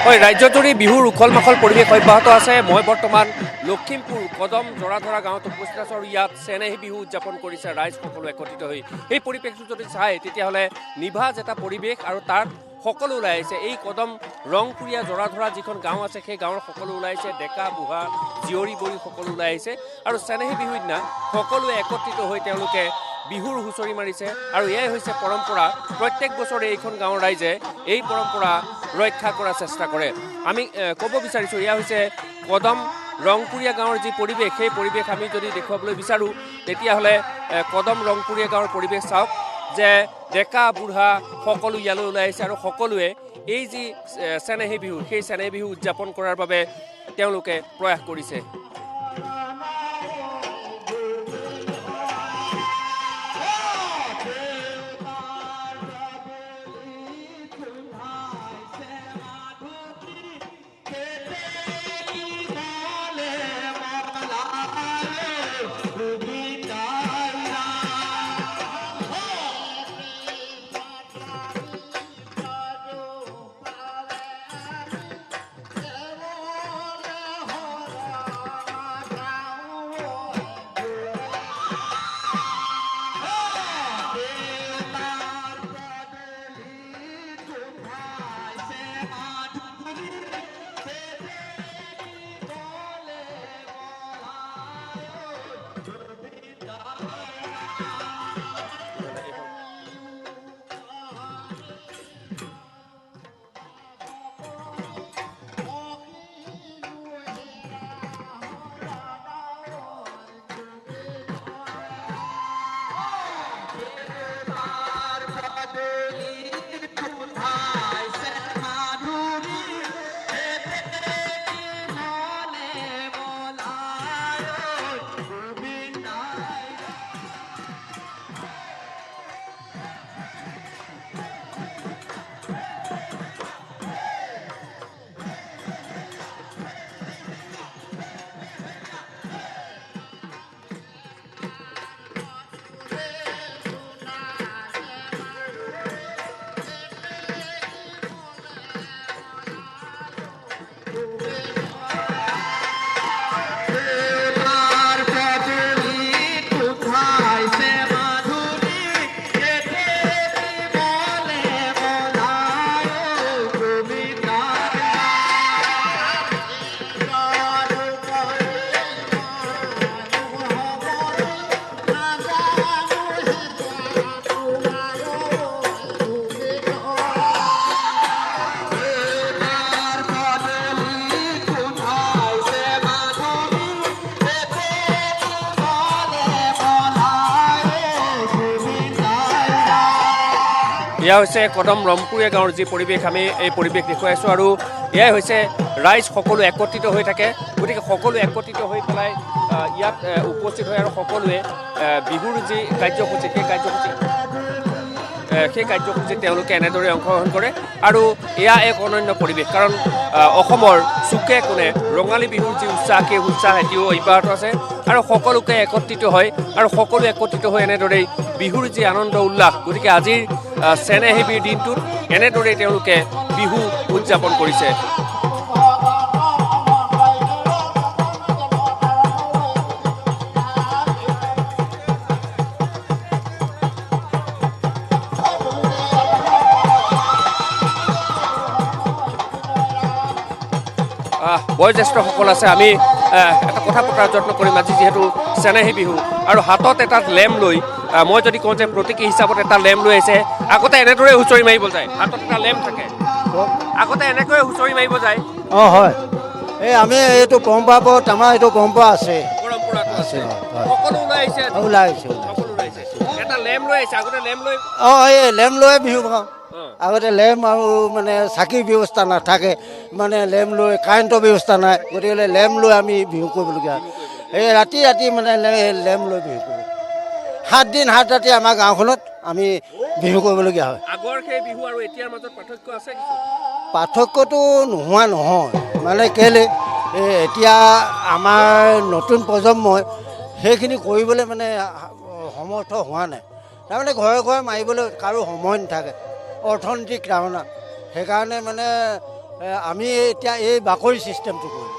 হয়, ৰাজ্যজুৰি বিহুৰ উখল মাখল পৰিৱেশ অব্যাহত আছে। মই বৰ্তমান লখিমপুৰ কদম জৰাধৰা গাঁৱত উপস্থিত আছোঁ আৰু ইয়াত চেনেহী বিহু উদযাপন কৰিছে ৰাইজ সকলো একত্ৰিত হৈ। এই পৰিৱেশটো যদি চায় তেতিয়াহ'লে নিভাঁজ এটা পৰিৱেশ আৰু তাত সকলো ওলাই আহিছে। এই কদম ৰংপুৰীয়া জৰাধৰা যিখন গাঁও আছে সেই গাঁৱৰ সকলো ওলাই আহিছে, ডেকা বুঢ়া জীয়ৰী বোৱাৰী সকলো ওলাই আহিছে আৰু চেনেহী বিহুৰ দিনা সকলোৱে একত্ৰিত হৈ তেওঁলোকে বিহুৰ হুঁচৰি মাৰিছে আৰু এয়াই হৈছে পৰম্পৰা। প্ৰত্যেক বছৰে এইখন গাঁৱৰ ৰাইজে এই পৰম্পৰা ৰক্ষা কৰাৰ চেষ্টা কৰে। আমি ক'ব বিচাৰিছোঁ এয়া হৈছে কদম ৰংপুৰীয়া গাঁৱৰ যি পৰিৱেশ, সেই পৰিৱেশ আমি যদি দেখুৱাবলৈ বিচাৰোঁ তেতিয়াহ'লে কদম ৰংপুৰীয়া গাঁৱৰ পৰিৱেশ চাওক, যে ডেকা বুঢ়া সকলো ইয়ালৈ ওলাই আহিছে আৰু সকলোৱে এই যি চেনেহী বিহু সেই চেনেহী বিহু উদযাপন কৰাৰ বাবে তেওঁলোকে প্ৰয়াস কৰিছে। এয়া হৈছে কদম ৰংপুৰীয়া গাঁৱৰ যি পৰিৱেশ, আমি এই পৰিৱেশ দেখুৱাই আছোঁ আৰু এয়াই হৈছে ৰাইজ সকলো একত্ৰিত হৈ থাকে। গতিকে সকলো একত্ৰিত হৈ পেলাই ইয়াত উপস্থিত হয় আৰু সকলোৱে বিহুৰ যি কাৰ্যসূচী সেই কাৰ্যসূচীত তেওঁলোকে এনেদৰে অংশগ্ৰহণ কৰে আৰু এয়া এক অনন্য পৰিৱেশ। কাৰণ অসমৰ চুকে কোণে ৰঙালী বিহুৰ যি উৎসাহ, সেই উৎসাহ এতিয়াও অব্যাহত আছে আৰু সকলোকে একত্ৰিত হয় আৰু সকলো একত্ৰিত হৈ এনেদৰেই বিহুৰ যি আনন্দ উল্লাস, গতিকে আজিৰ চেনেহী বিহুৰ দিনটোত এনেদৰেই তেওঁলোকে বিহু উদযাপন কৰিছে। বয়োজ্যেষ্ঠসকল আছে, আমি এটা কথা পতাৰ যত্ন কৰিম আজি যিহেতু চেনেহী বিহু আৰু হাতত এটা লেম লৈ, মই যদি কওঁ যে প্ৰতীকী হিচাপত এটা লেম লৈ আহিছে। আগতে এনেদৰে হুঁচৰি মাৰিব যায়, হাতত এটা লেম থাকে, আগতে এনেকৈ হুঁচৰি মাৰিব যায়। অঁ হয়, এই আমি এইটো পৰম্পৰাবোৰত আমাৰ এইটো পৰম্পৰা আছে, পৰম্পৰাটো আছে। সকলো ওলাই আহিছে, সকলো ওলাই আহিছে, এটা লেম লৈ আহিছে। আগতে লেম লৈ এই লেম লৈয়ে বিহু গাওঁ। আগতে লেম আৰু মানে চাকিৰ ব্যৱস্থা নাথাকে, মানে লেম লৈ কাৰেণ্টৰ ব্যৱস্থা নাই, গতিকে লেম লৈ আমি বিহু কৰিবলগীয়া হয়। এই ৰাতি ৰাতি মানে লেম লৈ বিহু কৰোঁ। 7 দিন 7 ৰাতি আমাৰ গাঁওখনত আমি বিহু কৰিবলগীয়া হয়। আগৰ সেই বিহু আৰু এতিয়াৰ মাজত পাৰ্থক্য আছে? পাৰ্থক্যটো নোহোৱা নহয়, মানে কেলে এতিয়া আমাৰ নতুন প্ৰজন্মই সেইখিনি কৰিবলৈ মানে সমৰ্থ হোৱা নাই। তাৰমানে ঘৰে ঘৰে মাৰিবলৈ কাৰো সময় নাথাকে, অৰ্থনৈতিক ধাৰণা। সেইকাৰণে মানে আমি এতিয়া এই বাকৰি ছিষ্টেমটো কৰিম।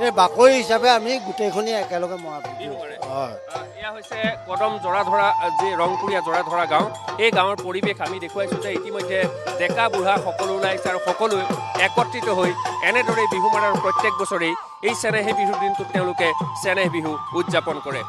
এই বাকৰি হিচাপে আমি গোটেইখিনি একেলগে মৰা বিহু কৰে। হয়। এয়া হৈছে কদম জৰাধৰা যি ৰংপুৰীয়া জৰাধৰা গাঁও। এই গাঁৱৰ পৰিৱেশ আমি দেখুৱাইছোঁ যে ইতিমধ্যে ডেকা বুঢ়া সকলো ওলাইছে আৰু সকলোৱে একত্ৰিত হৈ এনেদৰে বিহু মাৰাৰ প্ৰত্যেক বছৰেই এই চেনেহী বিহুৰ দিনটোত তেওঁলোকে চেনেহ বিহু উদযাপন কৰে।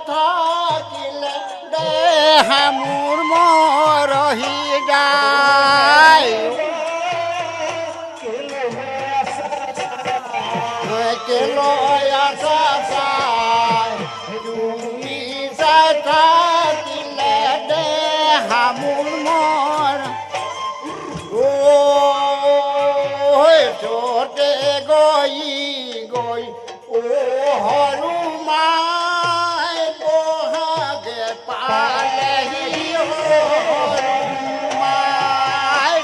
থাকিলে দেহা মোৰ মৰহি যায় তুমি যাই থাকিলে দেহা মোৰ মৰ যতে গৈ গৈ সৰু মাই বহাগে পালেহি মাই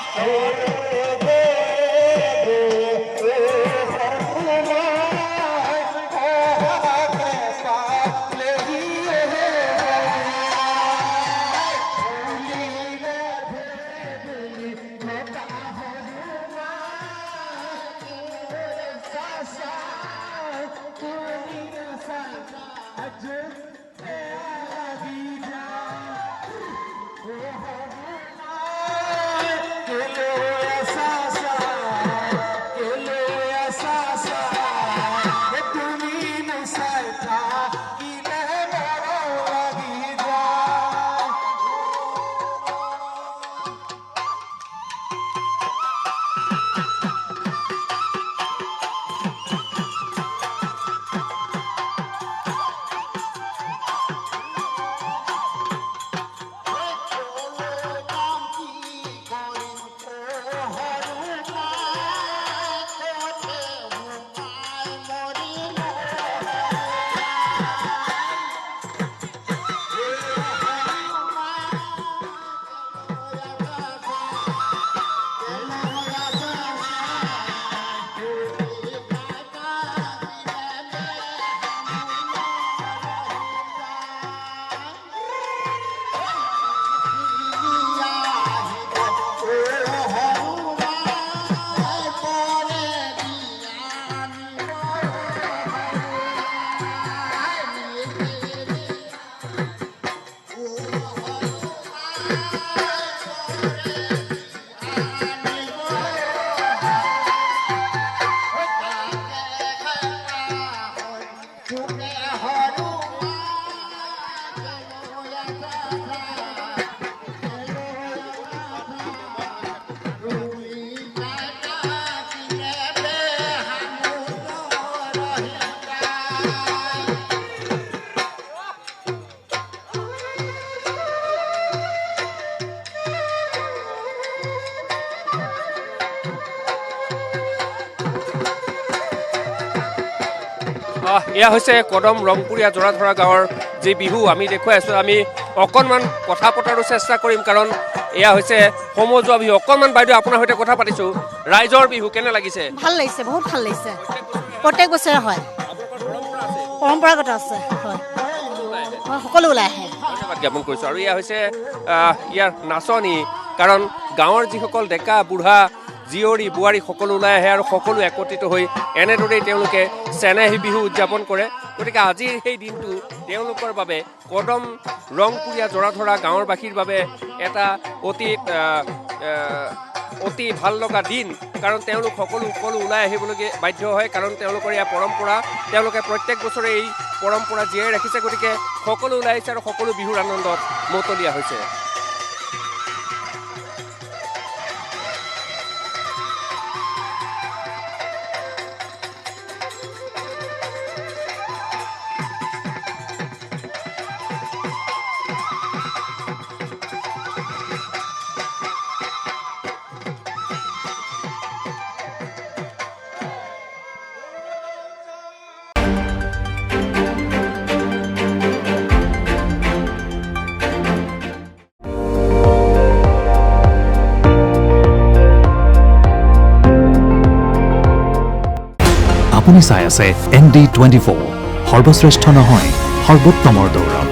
এয়া হৈছে কদম ৰংপুৰীয়া জৰাধৰা গাঁৱৰ যি বিহু আমি দেখুৱাই আছোঁ। আমি অকণমান কথা পতাৰো চেষ্টা কৰিম, কাৰণ এয়া হৈছে সমজুৱা বিহু। অকণমান বাইদেউ আপোনাৰ সৈতে কথা পাতিছোঁ। ৰাইজৰ বিহু কেনে লাগিছে? ভাল লাগিছে, বহুত ভাল লাগিছে। প্ৰত্যেক বছৰে হয়, পৰম্পৰাগত আছে, হয় সকলো ওলাই আহে। ধন্যবাদ জ্ঞাপন কৰিছোঁ। আৰু এয়া হৈছে ইয়াৰ নাচনি, কাৰণ গাঁৱৰ যিসকল ডেকা বুঢ়া জীয়ৰী বোৱাৰী সকলো ওলাই আহে আৰু সকলো একত্ৰিত হৈ এনেদৰেই তেওঁলোকে চেনেহী বিহু উদযাপন কৰে। গতিকে আজিৰ সেই দিনটো তেওঁলোকৰ বাবে কদম ৰংপুৰীয়া জৰাধৰা গাঁৱৰবাসীৰ বাবে এটা অতি ভাল লগা দিন, কাৰণ তেওঁলোক সকলো ওলাই আহিবলগীয়া বাধ্য হয়, কাৰণ তেওঁলোকৰ এয়া পৰম্পৰা। তেওঁলোকে প্ৰত্যেক বছৰে এই পৰম্পৰা জীয়াই ৰাখিছে। গতিকে সকলো ওলাই আহিছে আৰু সকলো বিহুৰ আনন্দত মতলীয়া হৈছে। আপুনি চাই আছে ND24, সৰ্বশ্ৰেষ্ঠ নহয় সৰ্বোত্তমৰ দৌৰ।